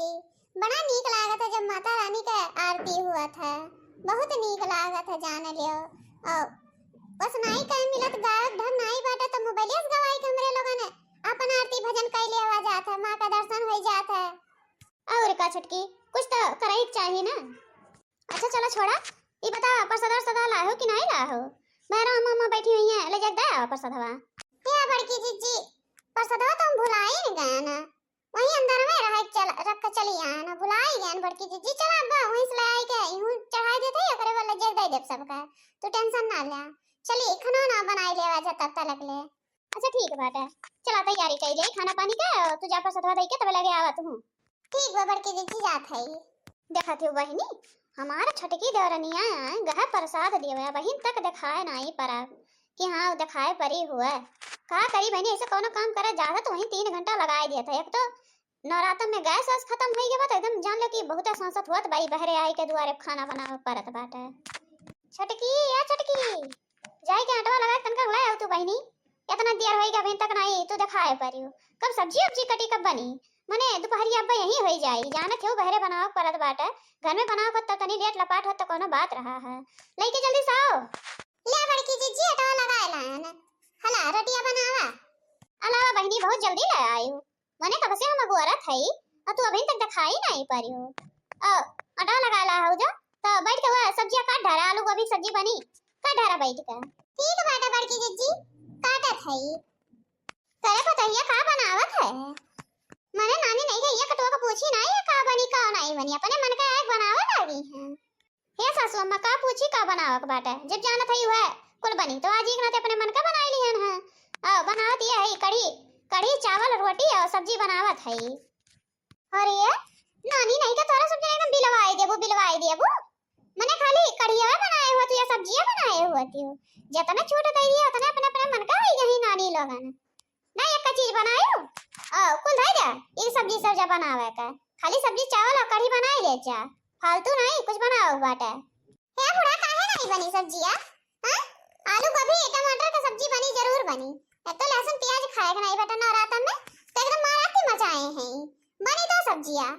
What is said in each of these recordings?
जीजी। बड़ा नीक लागत है जब माता रानी का आरती हुआ था, बहुत नीक लागत है जान लियो। और बस नहीं कहीं मिलत गायक ढंग नहीं बाटे तो मोबाइल से गवाई के हमरे लोगन अपन आरती भजन कैले आवा जात है, मां का दर्शन हो जात है। और का छटकी कुछ तो करे चाहिए ना। अच्छा चलो छोड़ा, ये बता प्रसाद सदा लाहो कि नहीं लाहो? मेरा मामा बैठी हुई है, ले जा दे प्रसादवा। क्या बड़की जीजी, प्रसादवा तो हम भुला ही नहीं गए ना, वहीं अंदर में रख के चली आए ना, भुला ही गए बड़की जीजी। चल अब वहीं से ले आई के यूं चढ़ाई देते या करे वाला जग दे दे सबका, तू टेंशन ना ले। चली खाना ना बनाई लेवा जा तब तक ले। अच्छा ठीक बात है, चला तैयारी कर ले खाना पानी का, तू जा प्रसादवा दे के तब लगे आवत हूं। ठीक बा बड़की जीजी, जात है। देखा थी बहिनी हमारा छटकी देवरनिया गह प्रसाद देवे, बहिन तक दिखाए नहीं परा कि हाँ दिखाए परी हुआ। का करी बहनी, ऐसे कोनो काम करे ज्यादा तो वहीं 3 घंटा लगाए दिया था। एक तो नवरात्र में गैस खत्म हो गया तो एकदम जान लो कि बहुत सांसत हुआ भाई, बहरे आई के दुआरे खाना बनावे परत बाटे। छटकी या छटकी जाई के आटवा लगा तनका ले आओ तू बहनी, इतना देर हो गया अभी तक नहीं तू दिखाए परी। कब सब्जी अब्जी कटी कब बनी? मने दोपहरी अब यही हो जाई, जाने क्यों बहरे बनाओ परत बाटे, घर में बनाओ तो तनी लेट लपाट हो तो कोनो बात रहा है। लेके जल्दी से आओ। ले बड़की जीजी आटवा लगा लान, हला रोटियां बनावा। अलावा बहनी बहुत जल्दी ले आई हूं, मने कब से हम अगुरत हई और तू अभी तक दिखाई नहीं परी हो। आटा लगा ला हो जा तो बैठ के वो सब्जियां काट ढारा, आलू गोभी सब्जी बनी काट ढारा बैठ के। ठीक बाटा बड़की जीजी काटत हई। करे बताइए का बनावत है? मने नानी नहीं गई कटवा का पूछी नहीं का बनी का नहीं बनी, अपने मन का एक बनावे लगी है। हे सासू अम्मा का पूछी का बनावक बाटे, जब जाना थई हुआ कुल बनी तो आज एक नाते अपने मन का बनाई लिहन है। बनावत ये है कढ़ी चावल रोटी और सब्जी बनावत है। अरे नानी नहीं का तोरा सब्जी एकदम बिलवाई देबो मने खाली कढ़िया बनाए होती है सब्जियां बनाए होती हो, जितना छूट दे दिया उतना अपने अपने मन का है यही नानी लोगन ना एक चीज बनायो कुल धई जा ये सब्जी सब बनावे का, खाली सब्जी चावल और कढ़ी बनाई ले जा, फालतू नहीं कुछ बनाओ बाटे। हे बुढ़ा काहे नहीं बनी सब्जियां? हां आलू गोभी टमाटर का सब्जी बनी जरूर बनी, एक तो लहसुन प्याज खाए नहीं बेटा नवरात्र में तो एकदम माराती मचाए हैं। बनी तो सब्जियां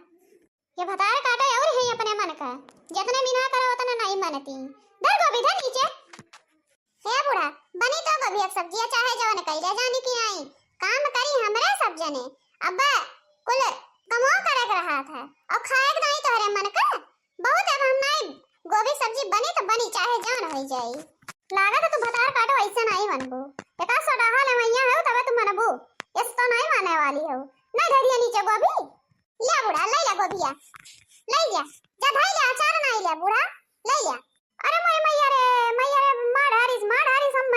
ये भतार काटा और है अपने मन का, जितने बिना करो उतना नहीं मनती। धर गोभी धर नीचे। हे बुढ़ा बनी तो गोभी एक सब्जियां चाहे जवन कइले जानी की नहीं, काम करी हमरे सब जने अब्बा कुल कमो करे रहा था और खाए नहीं तोरे मन का बहुत। अब हम नहीं गोभी सब्जी बनी तो बनी चाहे जान हो जाई, लागत तू भतार काटो ऐसे नहीं बनबू, एका सोडाहा लवैया हो तब तू मनबू, इस तो नहीं माने वाली हो ना। धरिया नीचे गोभी ले बुढ़ा, ले ले गोभिया ले जा जा भाई ले अचार नहीं ले बुढ़ा ले ले। अरे मैया रे मार हारिस हम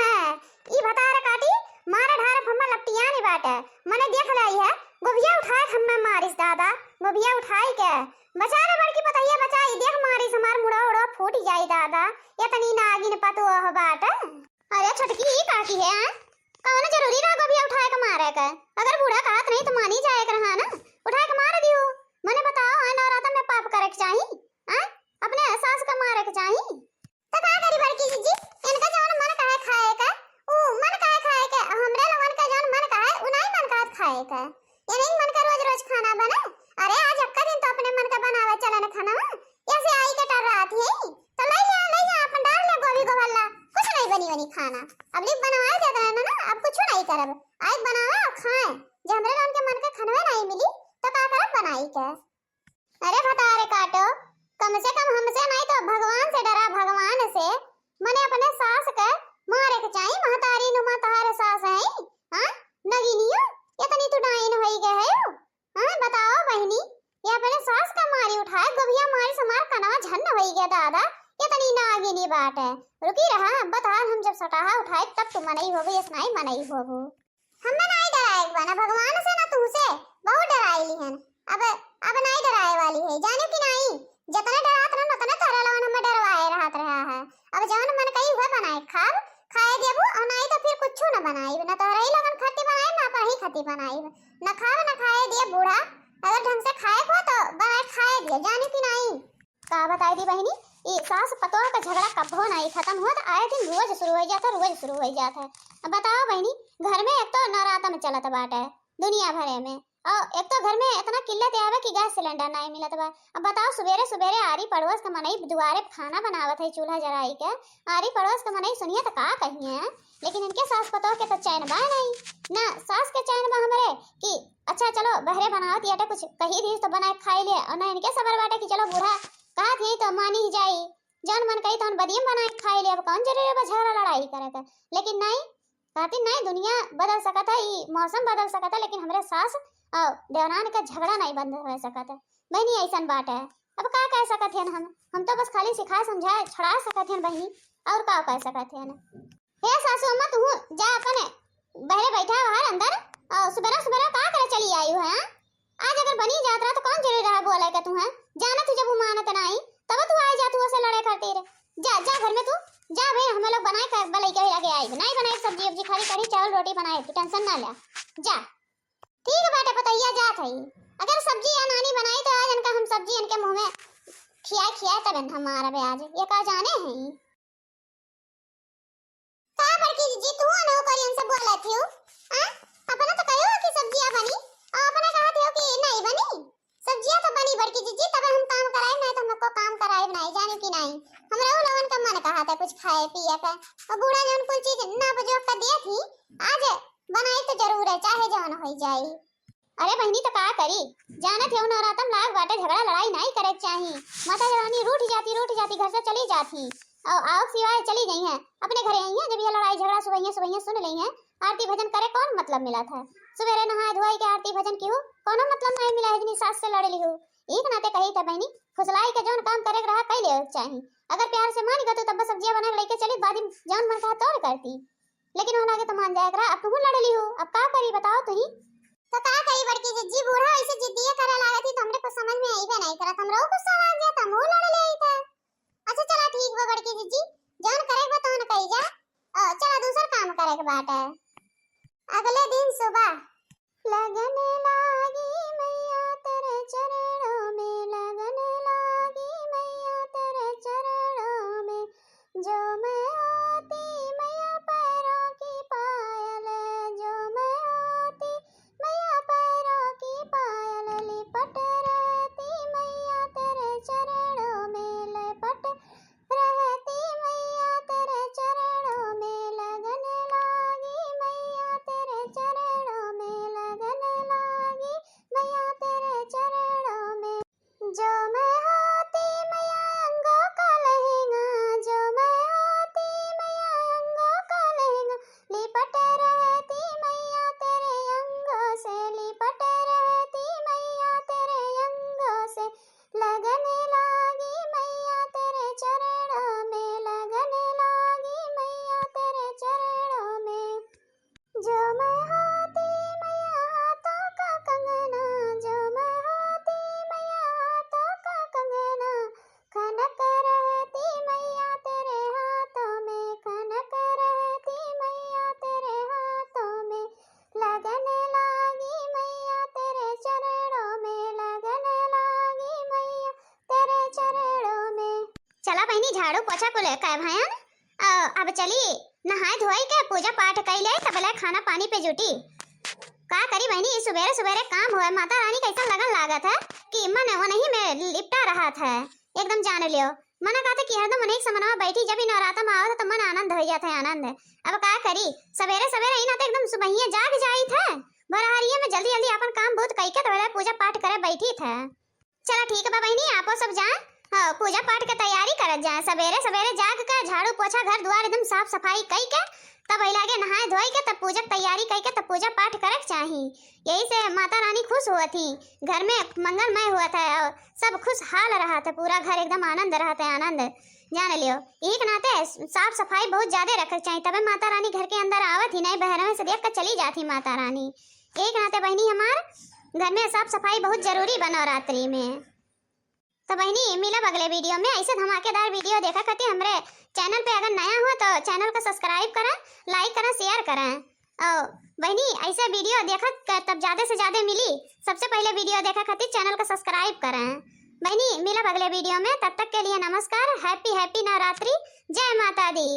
ई भतार काटी मार ढार फम्मा लपटिया नहीं बाटे, मने देख लाई है गोभिया उठाए हम्मे मारिस दादा, गोभिया उठाई के बचा रे बड़की पतैया बचाई, देख मारिस हमार मुड़ा उड़ा फूट जाई दादा, इतनी नागिन पतो हो बाटे। अरे छटकी ई काकी है कौन जरूरी रहा गोभिया उठाए के मारे के, अगर बूढ़ा कहत नहीं तो मानी जाए के रहा ना, उठाए के मार दियो। मने बताओ नवरात्र में पाप करे के चाहिए अपने सास का मारे के चाहिए तो का करी बड़की जीजी, इनका जौन मन काहे खाए का ऊ मन काहे खाए के, हमरे लोगन का जौन मन काहे ऊ नहीं मन का खाए का, ये नहीं मन का रोज खाना बना। अरे आज अक्का दिन तो अपने मन का बनावे चलन खाना ऐसे आई के टर रात है तो ले जा अपन डाल ले गोभी गोभल्ला कुछ नहीं बनी खाना, अब लिप बनवाए दे देना ना, अब कुछ नहीं करब आज बनावे और खाए, जब हमरे लोगन के मन का खाना नहीं मिली तो का करब बनाई के। अरे भतारे काटो कम से कम हमसे नहीं तो भगवान से डरा, भगवान से मने अपने सास के मारे के चाहिए, महतारी नुमा तहार सास है हां नगीनियो इतनी तू डाइन होई गए है हां। बताओ बहनी ये अपने सास का मारी उठाए गोभिया मारी समार कनवा झन्न होई गया दादा, इतनी नागिनी बात है। रुकी रहा बता हम जब सटाहा उठाए तब तू मनई होबे इस नहीं मनई होबो, हमें नहीं डराए बना भगवान से ना तुसे बहुत डराई लिहन, अब नहीं डराए वाली है जाने की नहीं, जितने डरात न उतने तोरा लोगन हमें डरवाए रहत रहा है। अब जवन मन कई हुए बनाए खाए देबू और नहीं तो फिर कुछ न बनाई ना तोरा ही लोगन खट्टी बनाए ना पर ही खट्टी बनाई ना खाव ना खाए दिए बूढ़ा, अगर ढंग से खाए को तो बनाए खाए दिए जाने की नहीं। का बताई दी बहनी ये सास पतोह का झगड़ा कब हो नहीं खत्म हुआ तो आए दिन रोज शुरू हो जाता है। अब बताओ बहनी घर में एक तो नवरात्र में चलत बाटे दुनिया भरे में और एक तो घर में इतना किल्लत आवे कि गैस सिलेंडर नहीं मिलत बा। अब बताओ सवेरे सवेरे आरी पड़ोस के मनई दुआरे खाना बनावत है चूल्हा जराई के, आरी पड़ोस के मनई सुनिए तो का कहिए, लेकिन इनके सास पतो के तो चैन बा नहीं ना, सास के चैन बा हमरे कि अच्छा चलो बहरे बनावत याटे कुछ कही दी तो बनाए खाई ले, और ना इनके सबर बाटे कि चलो बूढ़ा कहा थी तो मानी ही जाई, जन मन कही तो बदियम बनाए खाई ले, अब कौन जरूरी है झगड़ा लड़ाई करे का। लेकिन नहीं कहती नहीं, दुनिया बदल सकता है, मौसम बदल सकता है, लेकिन हमारे सास और देवरान का झगड़ा नहीं बंद हो सकता है। बहनी ऐसन बात है, अब का कह सकते हैं हम तो बस खाली सिखा समझाए छड़ा सकते हैं बहनी, और का कह सकते हैं। हे सासू अम्मा तू जा अपने बहरे बैठा बाहर अंदर, और सुबह सुबह का करे चली आई हो है, आज अगर बनी जात रहा तो कौन जरूरी रहा बोले का तू है, जाना तू जब मानत नहीं तब तू आ जा, तू उसे लड़े करती रे, जा जा घर में तू जा भाई, हम लोग बनाए कर बलई के लगे आई नहीं बनाए सब्जी वब्जी खाली करी चावल रोटी बनाए, तू टेंशन ना ले जा। ठीक है बेटा पतैया जा थई, अगर सब्जी या नानी बनाई तो आज इनका हम सब्जी इनके मुंह में खिया तब हमारा भी आज ये का जाने हैं का बड़की जी तू ना ऊपर इनसे बोला थी हां, अपना तो कहो कि सब्जियां बनी और अपना कहते हो कि नहीं बनी, सब्जियां तो बनी बड़की जी तब हम काम कराए, नहीं तो हमको काम कराए नहीं जाने की नहीं, हमरा वो लोगन का मन कहा था कुछ खाए पिए का, और बूढ़ा जन कोई चीज ना बजो कर दिया थी, आज बनाई तो जरूर है चाहे जवन हो जाए। अरे बहनी तो का करी, जाना थे नवरातम लाग बाटे झगड़ा लड़ाई नहीं करे चाहिए, माता रानी रूठ जाती घर से चली जाती, और आओ सिवाय चली गई हैं अपने घरे आई हैं, जब ये लड़ाई झगड़ा सुबह सुन ली हैं, आरती भजन करे कौन मतलब मिला था, सवेरे नहाए धोई के आरती भजन की हो कोनो मतलब नहीं मिला है, इतनी सास से लड़ ली हो, एक नाते कही था बहनी फुसलाई के जोन काम करे रहा कई ले चाहिए, अगर प्यार से मान गए तो तब सब्जियां बना के लेके चली, बाद जान मन कहा तोड़ करती, लेकिन वहां आगे तो मान जाया करा, अब तू लड़ ली हो, अब का करी बताओ तू ही तो का कही बड़की जी बूढ़ा ऐसे जिद्दी करे लागे थी, तो हमरे को समझ में आई भी नहीं करा, हमरा को गुस्सा आ गया था, मुंह लड़ ले आई था। अच्छा चला ठीक बा बड़की जी जान करे बा तो न कही जा, चला दूसरा काम करे के बात है। अगले दिन सुबह लगन लागी मैया तेरे चरणों में, लगन लागी मैया तेरे चरणों में, जो मैं आती मैया पैरों की पायल, जो मैं आती मैया पैरों की पायल, लिपट रहती मैया तेरे चरणों में, लिपट रहती मैया तेरे चरणों में, लगन लागी मैया तेरे चरणों में, लगन लागी मैया तेरे चरणों में, जो मैं होती मैया अंगों का लहंगा, जो मैं होती मैया अंगों का लहंगा, लिपट रहती मैया तेरे अंगों से, लिपट रहती मैया तेरे अंगों से, लगन लागी मैया तेरे चरणों में, लगन लागी मैया तेरे चरणों में, जो मैं होती मैया हाथों का कंगना, जो मैं होती मैया हाथों का कंगना, खनक रहती मैया तेरे हाथों में, खनक रहती मैया तेरे हाथों में, लगन लागी मैया तेरे चरणों में, लगन लागी मैया तेरे चरणों में। चला बहनी झाड़ू पोछा को लेकर भैया अब चली नहाए धोई के पूजा पाठ कर ले, तब ले खाना पानी पे जुटी, का करी बहनी सुबेरे सुबेरे काम हुआ, माता रानी कैसा लगन लागत है कि मन वही में लिपटा रहा था, एकदम जान लियो मना कहते कि हरदम अनेक समनवा बैठी, जब इन नवरात्र में आवत तो मन आनंद हो जाता है, आनंद। अब का करी सवेरे सवेरे ही ना तो एकदम सुबह जाग जाई थे, बरहरिये में जल्दी जल्दी अपन काम बहुत कई के तो पूजा पाठ करे बैठी थे। चला ठीक है बहनी आपो सब जाए हाँ पूजा पाठ के तैयारी करत जाए, सवेरे सवेरे जाग कर झाड़ू पोछा घर द्वार एकदम साफ सफाई कई के तब लागे नहाए धोई के तब पूजा तैयारी कई के तब पूजा पाठ करे चाहिए, यही से माता रानी खुश हुआ थी, घर में मंगलमय हुआ था और सब खुशहाल रहा था, पूरा घर एकदम आनंद रहा था, आनंद जान लियो। एक नाते साफ सफाई बहुत ज्यादा रखना चाहिए, तबे माता रानी घर के अंदर आवत ही नहीं, बहरों से देख कर चली जाती माता रानी। एक नाते बहनी हमार घर में साफ सफाई बहुत जरूरी बना रात्रि में। तो बहनी मिलब अगले वीडियो में, ऐसे धमाकेदार वीडियो देखा करते हमरे चैनल पे, अगर नया हो तो चैनल को सब्सक्राइब करें, लाइक करें, शेयर करें, और बहनी ऐसे वीडियो देखा तब ज्यादा से ज्यादा मिली, सबसे पहले वीडियो देखा खातिर चैनल को सब्सक्राइब करें। बहनी मिलब अगले वीडियो में, तब तक के लिए नमस्कार, हैप्पी नवरात्रि, जय माता दी।